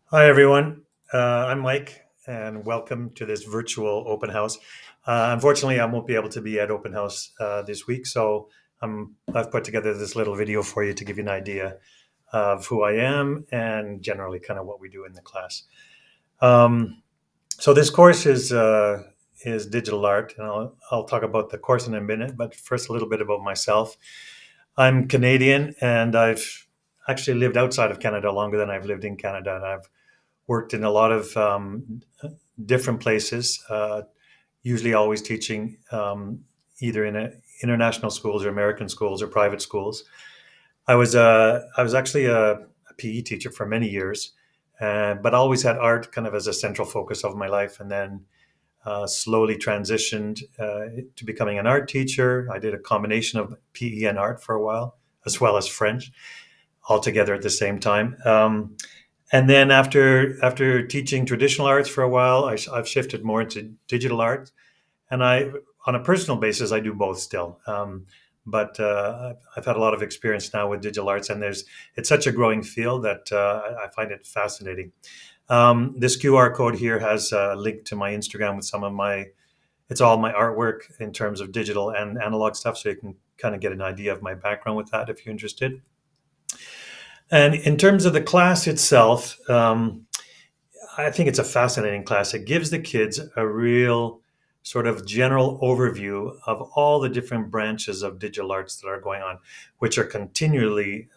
Hi, everyone. I'm Mike, and welcome to this virtual open house. Unfortunately, I won't be able to be at open house this week, so I've put together this little video for you to give you an idea of who I am and generally kind of what we do in the class. Um, so this course is digital art, and I'll talk about the course in a minute. But first, a little bit about myself. I'm Canadian, and I've actually lived outside of Canada longer than I've lived in Canada, and I've worked in a lot of different places, usually always teaching either in international schools or American schools or private schools. I was actually a PE teacher for many years, but always had art kind of as a central focus of my life, and then slowly transitioned to becoming an art teacher. I did a combination of PE and art for a while, as well as French, all together at the same time. And then after teaching traditional arts for a while, I've shifted more into digital art, and on a personal basis, I do both still. But I've had a lot of experience now with digital arts, and it's such a growing field that I find it fascinating. This QR code here has a link to my Instagram with it's all my artwork in terms of digital and analog stuff, so you can kind of get an idea of my background with that if you're interested. And in terms of the class itself, I think it's a fascinating class. It gives the kids a real sort of general overview of all the different branches of digital arts that are going on, which are continually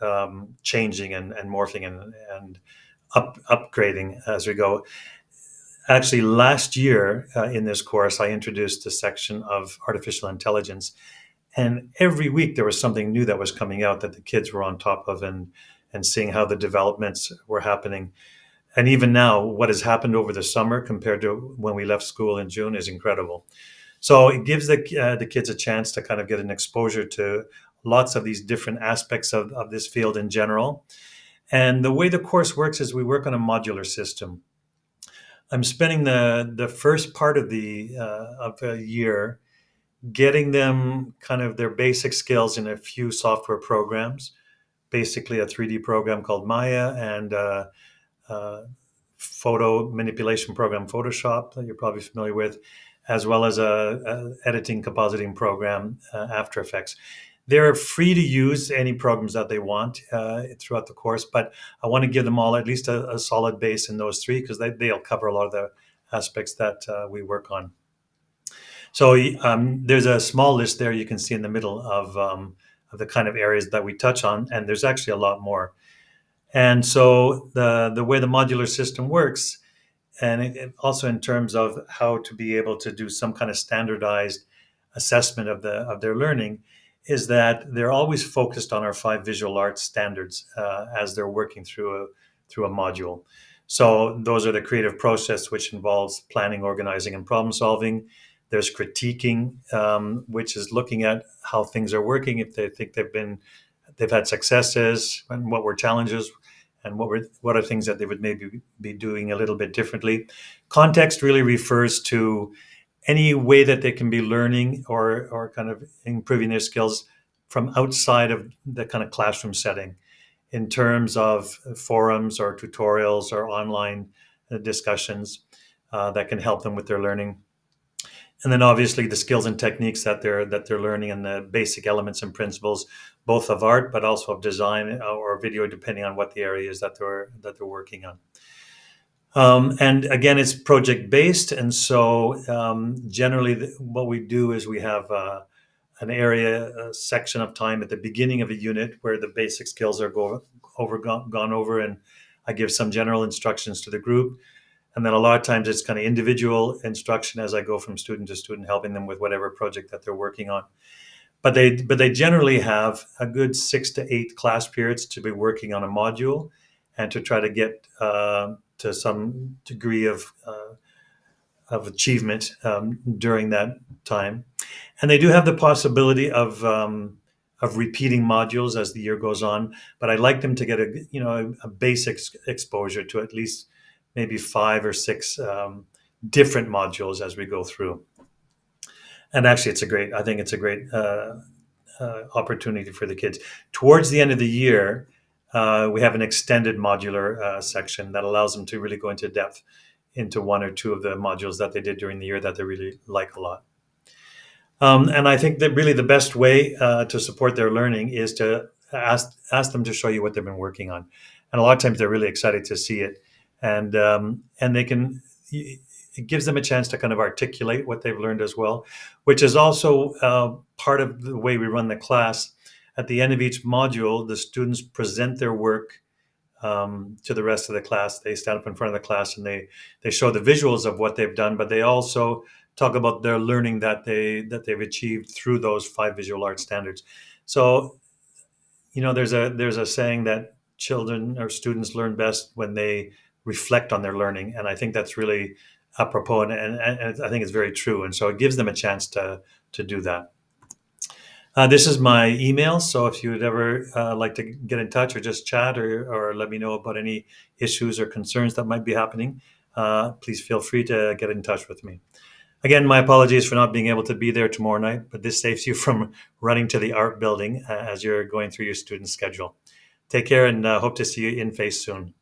changing and morphing and upgrading as we go. Actually, last year in this course, I introduced a section of artificial intelligence, and every week there was something new that was coming out that the kids were on top of and seeing how the developments were happening. And even now, what has happened over the summer compared to when we left school in June is incredible. So it gives the kids a chance to kind of get an exposure to lots of these different aspects of this field in general. And the way the course works is we work on a modular system. I'm spending the first part of the year getting them kind of their basic skills in a few software programs, basically a 3D program called Maya and uh, photo manipulation program Photoshop that you're probably familiar with, as well as a editing compositing program After Effects. They're free to use any programs that they want throughout the course, but I want to give them all at least a solid base in those three because they'll cover a lot of the aspects that we work on. So there's a small list there you can see in the middle of the kind of areas that we touch on, and there's actually a lot more. And so the way the modular system works, and also in terms of how to be able to do some kind of standardized assessment of their learning, is that they're always focused on our five visual arts standards as they're working through a module. So those are the creative process, which involves planning, organizing, and problem solving. There's critiquing, which is looking at how things are working, if they think they've had successes, and what were challenges, and what are things that they would maybe be doing a little bit differently. Context really refers to any way that they can be learning or kind of improving their skills from outside of the kind of classroom setting in terms of forums or tutorials or online discussions that can help them with their learning. And then obviously the skills and techniques that they're learning and the basic elements and principles, both of art but also of design or video, depending on what the area is that they're working on. And again, it's project based, and so generally, what we do is we have an area, a section of time at the beginning of a unit where the basic skills are gone over, and I give some general instructions to the group. And then a lot of times it's kind of individual instruction as I go from student to student, helping them with whatever project that they're working on. But they generally have a good 6 to 8 class periods to be working on a module and to try to get to some degree of achievement during that time. And they do have the possibility of repeating modules as the year goes on. But I'd like them to get a basic exposure to at least maybe 5 or 6 different modules as we go through. And actually, I think it's a great opportunity for the kids. Towards the end of the year, We have an extended modular section that allows them to really go into depth into one or two of the modules that they did during the year that they really like a lot. And I think that really the best way to support their learning is to ask them to show you what they've been working on. And a lot of times they're really excited to see it, and they can. It gives them a chance to kind of articulate what they've learned as well, which is also part of the way we run the class. At the end of each module, the students present their work to the rest of the class. They stand up in front of the class and they show the visuals of what they've done, but they also talk about their learning that they've achieved through those 5 visual art standards. So there's a saying that children or students learn best when they reflect on their learning, and I think that's really apropos, and I think it's very true. And so it gives them a chance to do that. This is my email, so if you would ever like to get in touch or just chat or let me know about any issues or concerns that might be happening, please feel free to get in touch with me. Again, my apologies for not being able to be there tomorrow night, but this saves you from running to the art building as you're going through your student schedule. Take care and hope to see you in face soon.